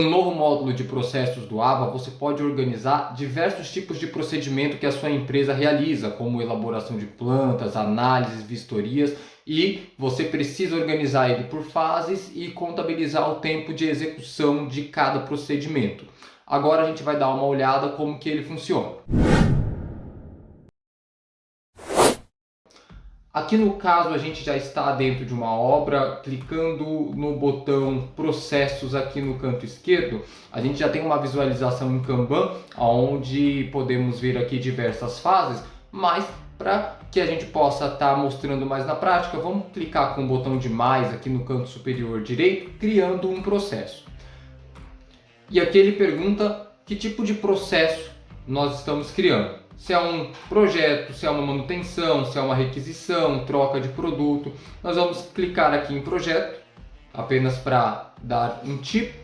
No novo módulo de processos do ABA, você pode organizar diversos tipos de procedimento que a sua empresa realiza, como elaboração de plantas, análises, vistorias, e você precisa organizar ele por fases e contabilizar o tempo de execução de cada procedimento. Agora a gente vai dar uma olhada como que ele funciona. Aqui no caso a gente já está dentro de uma obra, clicando no botão processos aqui no canto esquerdo, a gente já tem uma visualização em Kanban, onde podemos ver aqui diversas fases, mas para que a gente possa estar mostrando mais na prática, vamos clicar com o botão de mais aqui no canto superior direito, criando um processo. E aqui ele pergunta que tipo de processo nós estamos criando. Se é um projeto, se é uma manutenção, se é uma requisição, troca de produto. Nós vamos clicar aqui em projeto, apenas para dar um tipo.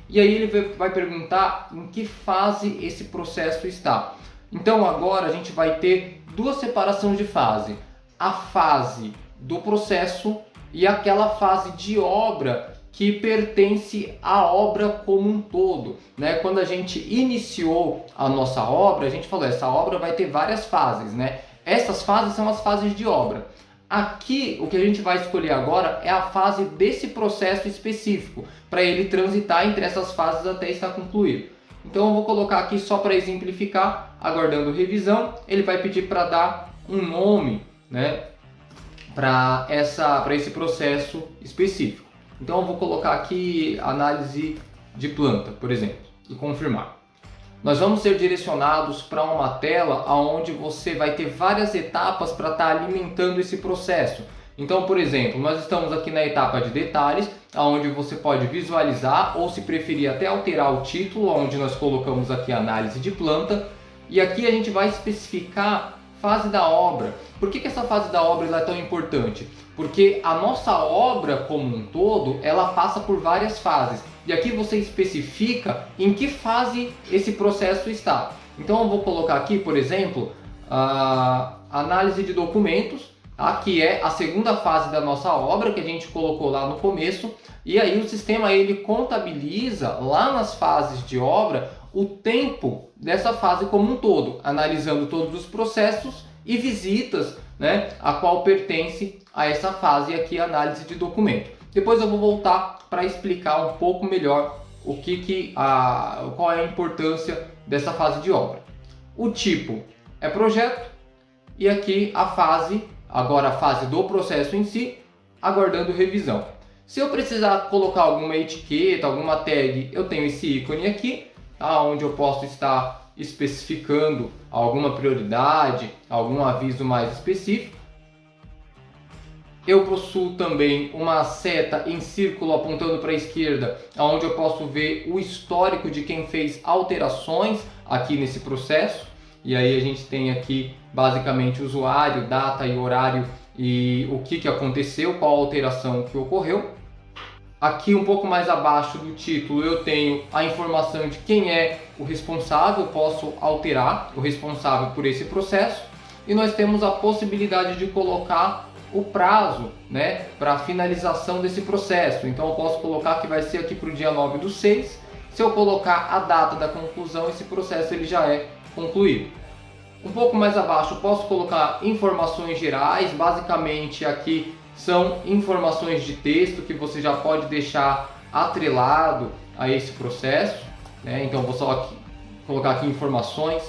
E aí ele vai perguntar em que fase esse processo está. Então agora a gente vai ter duas separações de fase. A fase do processo e aquela fase de obra que pertence à obra como um todo, né? Quando a gente iniciou a nossa obra, a gente falou, essa obra vai ter várias fases, né? Essas fases são as fases de obra. Aqui, o que a gente vai escolher agora é a fase desse processo específico, para ele transitar entre essas fases até estar concluído. Então eu vou colocar aqui só para exemplificar, aguardando revisão, ele vai pedir para dar um nome, né, para esse processo específico. Então eu vou colocar aqui análise de planta, por exemplo, e confirmar. Nós vamos ser direcionados para uma tela onde você vai ter várias etapas para estar alimentando esse processo. Então, por exemplo, nós estamos aqui na etapa de detalhes, onde você pode visualizar ou, se preferir, até alterar o título, onde nós colocamos aqui análise de planta. E aqui a gente vai especificar fase da obra. Por que essa fase da obra é tão importante? Porque a nossa obra como um todo, ela passa por várias fases. E aqui você especifica em que fase esse processo está. Então eu vou colocar aqui, por exemplo, a análise de documentos, que é a segunda fase da nossa obra, que a gente colocou lá no começo. E aí o sistema ele contabiliza lá nas fases de obra o tempo dessa fase como um todo, analisando todos os processos e visitas, né, a qual pertence a essa fase aqui, análise de documento. Depois eu vou voltar para explicar um pouco melhor qual é a importância dessa fase de obra. O tipo é projeto e aqui a fase, agora a fase do processo em si, aguardando revisão. Se eu precisar colocar alguma etiqueta, alguma tag, eu tenho esse ícone aqui, onde eu posso estar especificando alguma prioridade, algum aviso mais específico. Eu possuo também uma seta em círculo apontando para a esquerda, onde eu posso ver o histórico de quem fez alterações aqui nesse processo. E aí a gente tem aqui basicamente usuário, data e horário e o que aconteceu, qual a alteração que ocorreu. Aqui um pouco mais abaixo do título eu tenho a informação de quem é o responsável, posso alterar o responsável por esse processo. E nós temos a possibilidade de colocar o prazo, né, para a finalização desse processo. Então eu posso colocar que vai ser aqui para o dia 9/6. Se eu colocar a data da conclusão, esse processo ele já é concluído. Um pouco mais abaixo eu posso colocar informações gerais, basicamente aqui são informações de texto que você já pode deixar atrelado a esse processo, né? Então vou só colocar aqui informações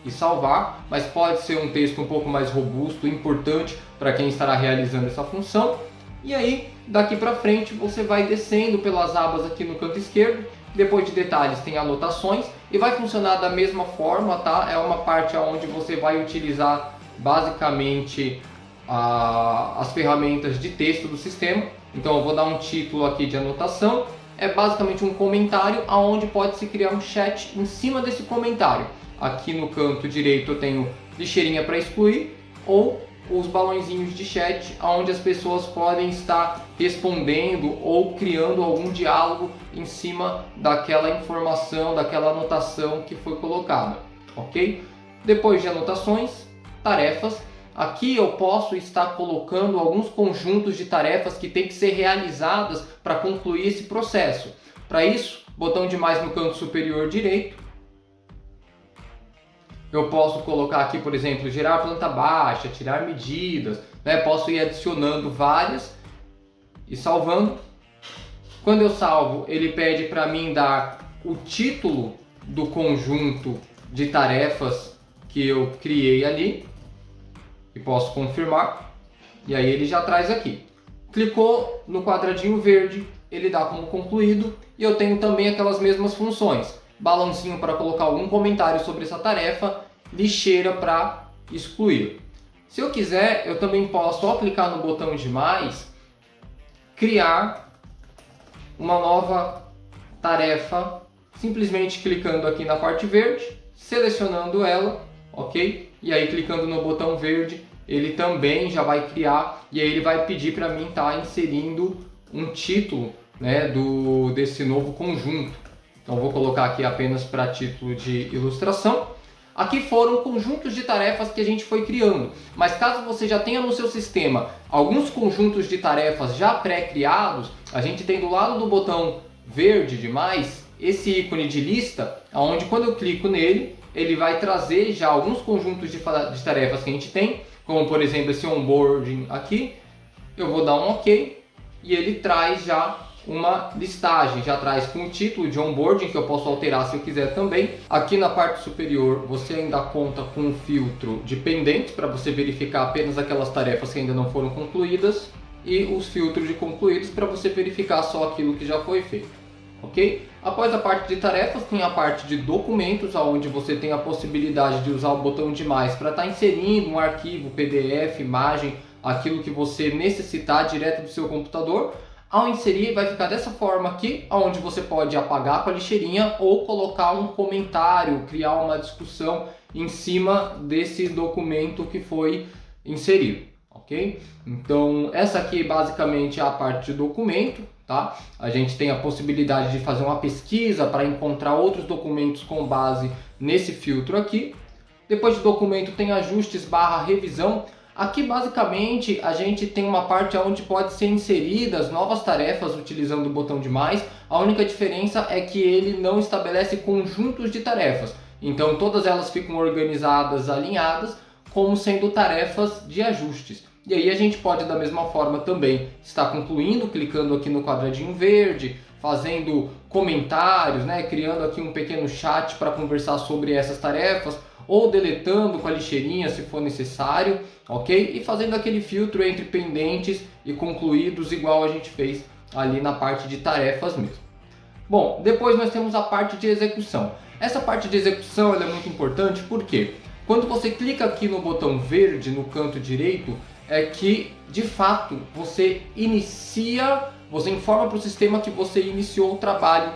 e salvar, mas pode ser um texto um pouco mais robusto, importante para quem estará realizando essa função. E aí, daqui para frente, você vai descendo pelas abas aqui no canto esquerdo. Depois de detalhes tem anotações e vai funcionar da mesma forma, tá? É uma parte onde você vai utilizar basicamente as ferramentas de texto do sistema. Então eu vou dar um título aqui de anotação. É basicamente um comentário onde pode se criar um chat em cima desse comentário. Aqui no canto direito eu tenho lixeirinha para excluir ou os balãozinhos de chat, onde as pessoas podem estar respondendo ou criando algum diálogo em cima daquela informação, daquela anotação que foi colocada, ok? Depois de anotações, tarefas. Aqui eu posso estar colocando alguns conjuntos de tarefas que têm que ser realizadas para concluir esse processo. Para isso, Botão de mais no canto superior direito. Eu posso colocar aqui, por exemplo, gerar planta baixa, tirar medidas, né? Posso ir adicionando várias e salvando. Quando eu salvo, ele pede para mim dar o título do conjunto de tarefas que eu criei ali e posso confirmar. E aí ele já traz aqui. Clicou no quadradinho verde, ele dá como concluído e eu tenho também aquelas mesmas funções. Balancinho para colocar algum comentário sobre essa tarefa, lixeira para excluir. Se eu quiser, eu também posso, ao clicar no botão de mais, criar uma nova tarefa, simplesmente clicando aqui na parte verde, selecionando ela, ok? E aí clicando no botão verde, ele também já vai criar e aí ele vai pedir para mim estar inserindo um título, né, desse novo conjunto. Então vou colocar aqui apenas para título de ilustração. Aqui foram conjuntos de tarefas que a gente foi criando, mas caso você já tenha no seu sistema alguns conjuntos de tarefas já pré-criados, a gente tem do lado do botão verde de mais esse ícone de lista, onde quando eu clico nele, ele vai trazer já alguns conjuntos de tarefas que a gente tem, como por exemplo esse onboarding aqui. Eu vou dar um OK e ele traz já uma listagem, já traz com o título de onboarding, que eu posso alterar se eu quiser também. Aqui na parte superior você ainda conta com um filtro de pendentes para você verificar apenas aquelas tarefas que ainda não foram concluídas e os filtros de concluídos para você verificar só aquilo que já foi feito, ok? Após a parte de tarefas tem a parte de documentos, onde você tem a possibilidade de usar o botão de mais para estar inserindo um arquivo, PDF, imagem, aquilo que você necessitar direto do seu computador. Ao inserir, vai ficar dessa forma aqui, onde você pode apagar com a lixeirinha ou colocar um comentário, criar uma discussão em cima desse documento que foi inserido, ok? Então, essa aqui basicamente é a parte de documento, tá? A gente tem a possibilidade de fazer uma pesquisa para encontrar outros documentos com base nesse filtro aqui. Depois de documento tem ajustes / revisão. Aqui basicamente a gente tem uma parte onde pode ser inseridas novas tarefas utilizando o botão de mais. A única diferença é que ele não estabelece conjuntos de tarefas. Então todas elas ficam organizadas, alinhadas, como sendo tarefas de ajustes. E aí a gente pode da mesma forma também estar concluindo, clicando aqui no quadradinho verde, fazendo comentários, né, criando aqui um pequeno chat para conversar sobre essas tarefas, ou deletando com a lixeirinha se for necessário, ok? E fazendo aquele filtro entre pendentes e concluídos, igual a gente fez ali na parte de tarefas mesmo. Bom, depois nós temos a parte de execução. Essa parte de execução ela é muito importante porque quando você clica aqui no botão verde no canto direito, é que de fato você informa para o sistema que você iniciou o trabalho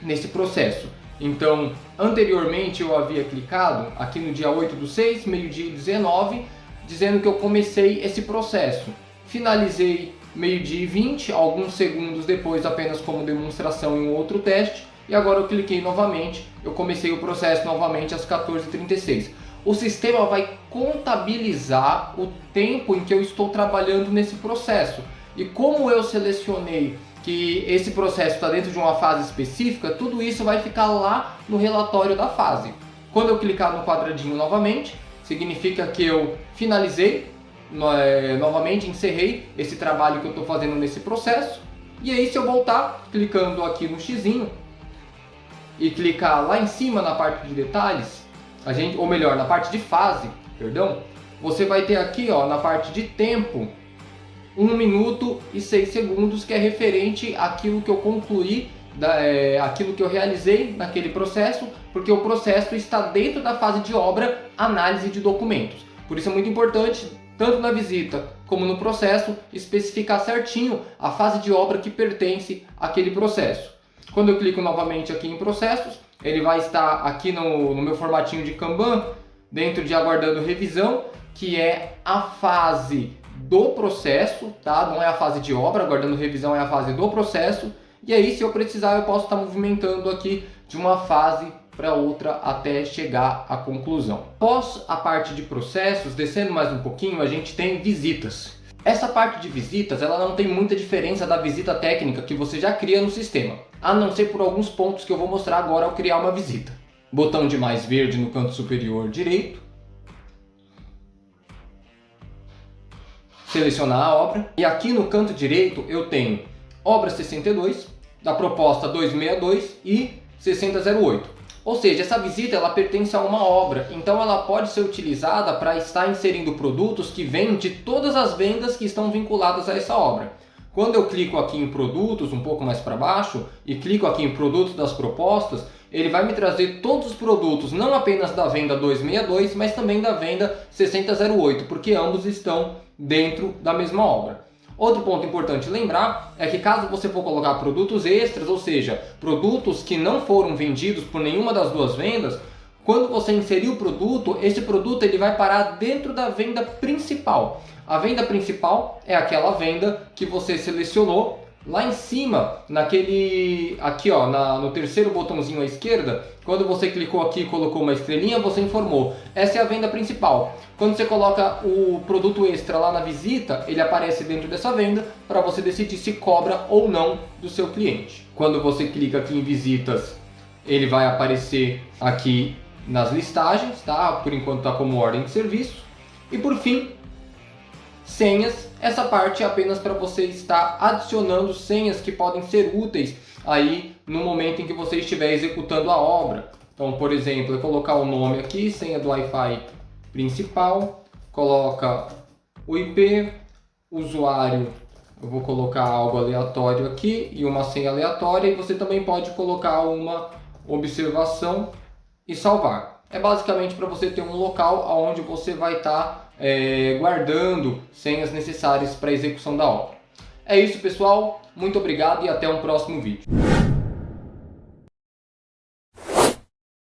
nesse processo. Então, anteriormente eu havia clicado aqui no dia 8/6, meio-dia e 19, dizendo que eu comecei esse processo. Finalizei meio-dia e 20, alguns segundos depois apenas como demonstração em um outro teste. E agora eu cliquei novamente, eu comecei o processo novamente às 14h36. O sistema vai contabilizar o tempo em que eu estou trabalhando nesse processo. E como eu selecionei que esse processo está dentro de uma fase específica, tudo isso vai ficar lá no relatório da fase. Quando eu clicar no quadradinho novamente, significa que eu finalizei, novamente encerrei esse trabalho que eu estou fazendo nesse processo. E aí se eu voltar, clicando aqui no xizinho e clicar lá em cima na parte de detalhes, ou melhor, na parte de fase, perdão, você vai ter aqui ó, na parte de tempo, 1 minuto e 6 segundos, que é referente àquilo que eu concluí, aquilo que eu realizei naquele processo, porque o processo está dentro da fase de obra, análise de documentos. Por isso é muito importante, tanto na visita como no processo, especificar certinho a fase de obra que pertence àquele processo. Quando eu clico novamente aqui em processos, ele vai estar aqui no meu formatinho de Kanban, dentro de aguardando revisão, que é a fase do processo, tá? Não é a fase de obra, aguardando revisão é a fase do processo. E aí, se eu precisar, eu posso estar movimentando aqui de uma fase para outra até chegar à conclusão. Após a parte de processos, descendo mais um pouquinho, a gente tem visitas. Essa parte de visitas, ela não tem muita diferença da visita técnica que você já cria no sistema, a não ser por alguns pontos que eu vou mostrar agora ao criar uma visita. Botão de mais verde no canto superior direito. Selecionar a obra. E aqui no canto direito eu tenho obra 62, da proposta 262 e 6008. Ou seja, essa visita ela pertence a uma obra, então ela pode ser utilizada para estar inserindo produtos que vêm de todas as vendas que estão vinculadas a essa obra. Quando eu clico aqui em produtos, um pouco mais para baixo, e clico aqui em produtos das propostas, ele vai me trazer todos os produtos, não apenas da venda 262, mas também da venda 6008, porque ambos estão dentro da mesma obra. Outro ponto importante lembrar é que caso você for colocar produtos extras, ou seja, produtos que não foram vendidos por nenhuma das duas vendas, quando você inserir o produto, esse produto ele vai parar dentro da venda principal. A venda principal é aquela venda que você selecionou lá em cima, aqui ó, no terceiro botãozinho à esquerda. Quando você clicou aqui e colocou uma estrelinha, você informou, essa é a venda principal. Quando você coloca o produto extra lá na visita, ele aparece dentro dessa venda para você decidir se cobra ou não do seu cliente. Quando você clica aqui em visitas, ele vai aparecer aqui nas listagens, tá? Por enquanto está como ordem de serviço. E por fim, senhas. Essa parte é apenas para você estar adicionando senhas que podem ser úteis aí no momento em que você estiver executando a obra. Então, por exemplo, eu colocar o nome aqui, senha do Wi-Fi principal, coloca o IP, usuário, eu vou colocar algo aleatório aqui e uma senha aleatória, e você também pode colocar uma observação e salvar. É basicamente para você ter um local onde você vai estar guardando senhas necessárias para a execução da obra. É isso, pessoal, muito obrigado e até um próximo vídeo.